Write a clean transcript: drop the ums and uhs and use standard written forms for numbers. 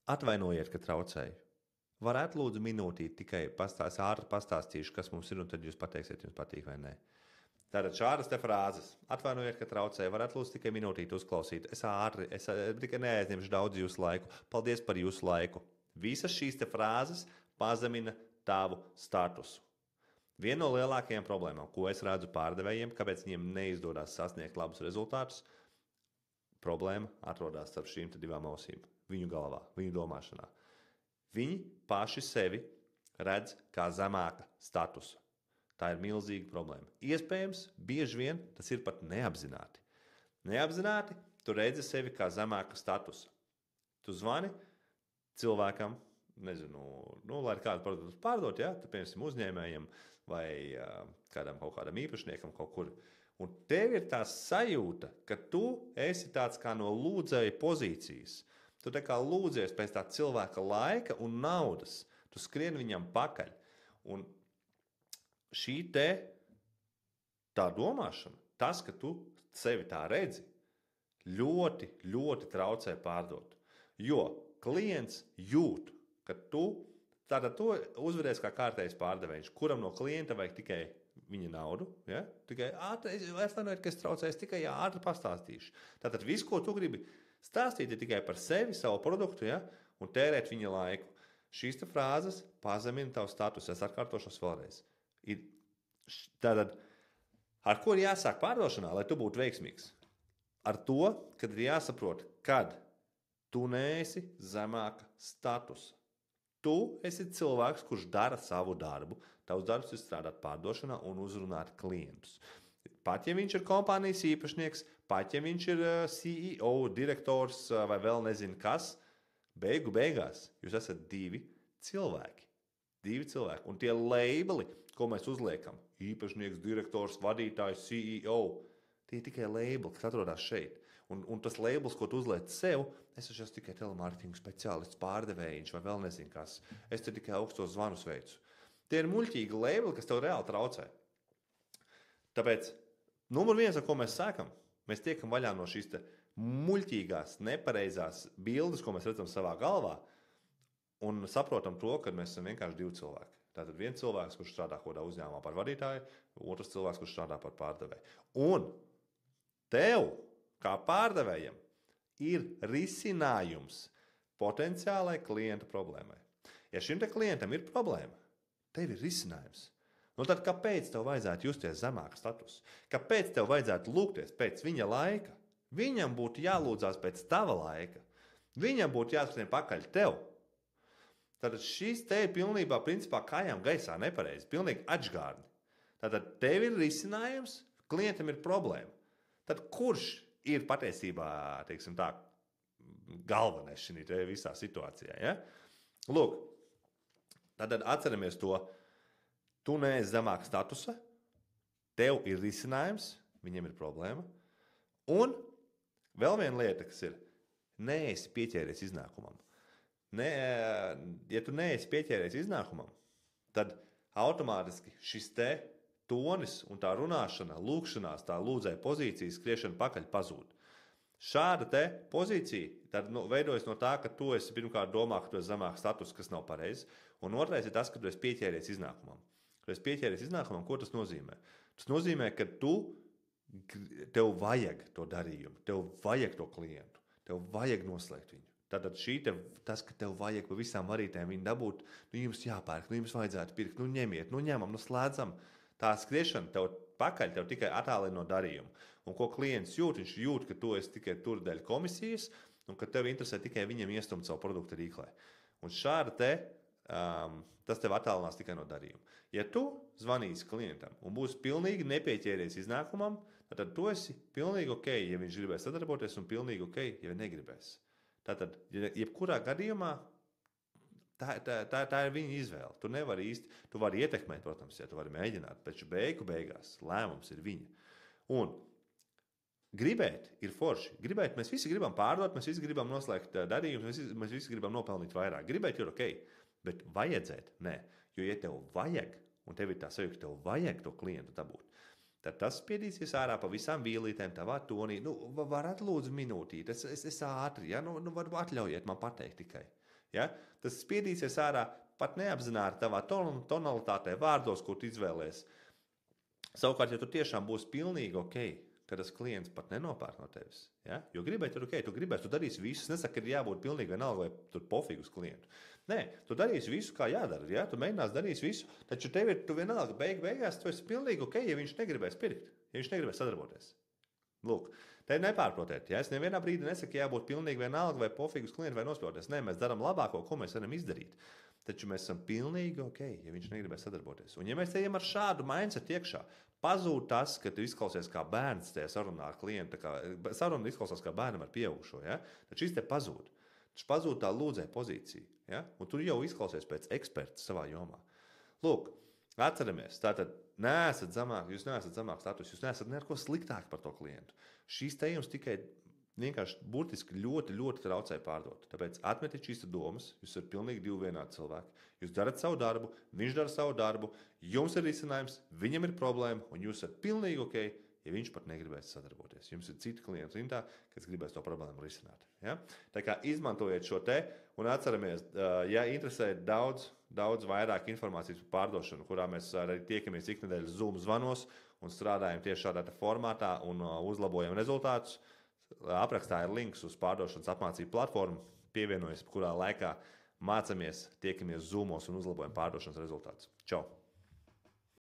Atvainojiet, ka traucēju. Varētu lūdzu minūtīt tikai ātri pastāstīšu, kas mums ir, un tad jūs pateiksiet, jums patīk vai nē. Tātad šādas te frāzes. Atvainojiet, ka traucēju. Varētu lūdzu tikai minūtīt uzklausīt. Es tikai neaizņemšu daudz jūsu laiku. Paldies par jūsu laiku. Visas šīs te frāzes pazemina tavu statusu. Viena no lielākajām problēmām, ko es redzu pārdevējiem, kāpēc viņiem neizdodas sasniegt labus rezultātus, problēma atrodas starp šīm divām ausīm. Viņu galvā, viņu domāšanā. Viņi paši sevi redz kā zemāka statusa. Tā ir milzīga problēma. Iespējams, bieži vien tas ir pat neapzināti. Neapzināti tu redzi sevi kā zemāka statusa. Tu zvani cilvēkam, nezinu, lai kādu produktu pārdot, ja? Tad, piemēram, uzņēmējiem vai kaut kādam īpašniekam kaut kur. Un tev ir tā sajūta, ka tu esi tāds kā no lūdzēja pozīcijas. Tu tā kā lūdzies pēc tā cilvēka laika un naudas. Tu skrien viņam pakaļ. Un šī tā domāšana, tas, ka tu sevi tā redzi, ļoti, ļoti traucē pārdot. Jo klients jūt, ka tu uzvedies kā kārtējs pārdevējs, kuram no klienta vajag tikai viņa naudu. Ja? Tikai atvainojiet, ka es traucēju, tikai ātri pastāstīšu. Tātad viss, ko tu gribi stāstīt, ir tikai par sevi, savu produktu, ja? Un tērēt viņa laiku. Šīs frāzes pazemina tavu statusu. Es atkārtošos vēlreiz. Tātad, ar ko ir jāsāk pārdošanā, lai tu būtu veiksmīgs? Ar to, kad ir jāsaprot, kad tu neesi zemāka statusa. Tu esi cilvēks, kurš dara savu darbu. Tavs darbs ir strādāt pārdošanā un uzrunāt klientus. Pat ja viņš ir kompānijas īpašnieks, pat ja viņš ir CEO, direktors vai vēl nezinu kas, beigās jūs esat divi cilvēki. Un tie labeli, ko mēs uzliekam, īpašnieks, direktors, vadītājs, CEO, tie ir tikai labeli, kas atrodas šeit. Un tas labels, ko tu uzliec sev, es esmu tikai telemarketinga speciālists, pārdevējs vai vēl nezinu kas. Es te tikai augstos zvanus veicu. Tie ir muļķīgi labeli, kas tev reāli traucē. Tāpēc, numur viens, ar ko mēs sākam, mēs tiekam vaļā no šīs muļķīgās, nepareizās bildes, ko mēs redzam savā galvā, un saprotam to, ka mēs esam vienkārši divi cilvēki. Tātad viens cilvēks, kurš strādā kādā uzņēmumā par vadītāju, otrs cilvēks, kurš strādā par pārdevēju. Un tev, kā pārdevējam, ir risinājums potenciālai klienta problēmai. Ja šim te klientam ir problēma, tev ir risinājums. Nu tad kāpēc tev vajadzētu justies zemāka status? Kāpēc tev vajadzētu lūgties pēc viņa laika? Viņam būtu jālūdzās pēc tava laika. Viņam būtu jāskrien pakaļ tev. Tātad šis te ir pilnībā principā kājām gaisā nepareizi, pilnīgi atžgārni. Tātad tev ir risinājums, klientam ir problēma. Tad kurš ir patiesībā, teiksim tā, galvenais šī visā situācijā? Ja? Lūk, tad atceramies to, tu neesi zemāka statusa, tev ir risinājums, viņam ir problēma, un vēl viena lieta, kas ir, neesi pieķēries iznākumam. Ja tu neesi pieķēries iznākumam, tad automātiski šis te tonis un tā runāšana, lūkšanās, tā lūdzēja pozīcija, skriešana pakaļ pazūd. Šāda te pozīcija tad, veidojas no tā, ka tu esi pirmkārt domā, ka tu esi zemāks status, kas nav pareizi, un otrais ir tas, ka tu esi pieķēries iznākumam. Kad esi pieķēries iznākumam, ko tas nozīmē? Tas nozīmē, ka tev vajag to darījumu, tev vajag to klientu, tev vajag noslēgt viņu. Tātad tas, ka tev vajag pa visām varītēm viņu dabūt, jums jāpērk, jums vajadzētu pirkt, ņemiet, ņemam, slēdzam. Tā skriešana tev pakaļ tev tikai attālina no darījuma. Un ko klients jūt? Viņš jūt, ka tu esi tikai tur dēļ komisijas un ka tev interesē tikai viņam iestumt savu produktu rīklē. Un šāda tas tev attālinās tikai no darījuma. Ja tu zvanīsi klientam un būsi pilnīgi nepieķēries iznākumam, tad tu esi pilnīgi ok, ja viņš gribēs sadarboties, un pilnīgi ok, ja negribēs. Tātad, jebkurā gadījumā, tā ir viņa izvēle. Tu nevari tu vari ietekmēt, protams, ja tu vari mēģināt, taču beigās lēmums ir viņa. Un gribēt ir forši. Gribēt, mēs visi gribam pārdot, mēs visi gribam noslēgt darījumus, mēs visi gribam nopelnīt vairāk. Gribēt ir ok, bet vajadzēt nē. Jo, ja tev vajag, un tev ir tā sajūta, ka tev vajag to klientu dabūt, tad tas spiedīsies ārā pa visām vīlītēm, tavā tonī. Varat lūdzu minūtīt, es ātri, ja? Varbūt atļaujiet man pateikt tikai. Ja? Tas spiedīsies ārā pat neapzināti tavā tonalitātē, vārdos, ko tu izvēlēsies. Savukārt, ja tu tiešām būsi pilnīgi ok, ka tas klients pat nenopērk no tevis, ja? Jo gribēji, tad ok, tu gribēsi, tu darīsi visu. Es nesaku, ka ir jābūt pilnīgi vienalga vai tur pofīgi uz klientu. Nē, tu darīsi visu, kā jādara. Ja? Tu mēģinās darīt visu, taču tev ir vienalga beigās, tu esi pilnīgi ok, ja viņš negribēs pirkt, ja viņš negribēs sadarboties. Lūk, te nepārprotiet. Ja? Es nevienā brīdī nesaku, ka jābūt pilnīgi vienalga vai pofīgi uz klientu vai nospļauties. Nē, mēs darām labāko, ko mēs varam izdarīt. Taču mēs esam pilnīgi ok, ja viņš negribēs sadarboties. Un ja mēs ejam ar šādu mindset iekšā, pazūd tas, ka tu izklausies kā bērns tajā sarunā ar klientu. Saruna izklausās kā bērnam ar pieaugušo. Ja? Tad šis te pazūd. Taču pazūd tā lūdzēja pozīcija. Ja? Un tu jau izklausies pēc eksperta savā jomā. Lūk, atceramies, tātad jūs neesat zemāk status, jūs neesat neko sliktāk par to klientu. Šīs te jums tikai vienkārši burtiski ļoti, ļoti traucē pārdot. Tāpēc atmetiet šīs domas, jūs esat pilnīgi divi vienādi cilvēki. Jūs darat savu darbu, viņš dara savu darbu, jums ir risinājums, viņam ir problēma, un jūs esat pilnīgi ok, ja viņš pat negribēs sadarboties. Jums ir citi klienti rintā, kas gribēs to problēmu risināt. Ja? Tā kā izmantojiet šo te un atceramies, ja interesē daudz vairāk informācijas par pārdošanu, kurā mēs arī tiekamies iknedēļas Zoom zvanos un strādājam tieši šādā formātā un uzlabojam rezultātus. Aprakstā ir links uz pārdošanas apmācību platformu, pievienojas, kurā laikā mācāmies, tiekamies Zoomos un uzlabojam pārdošanas rezultātus. Čau!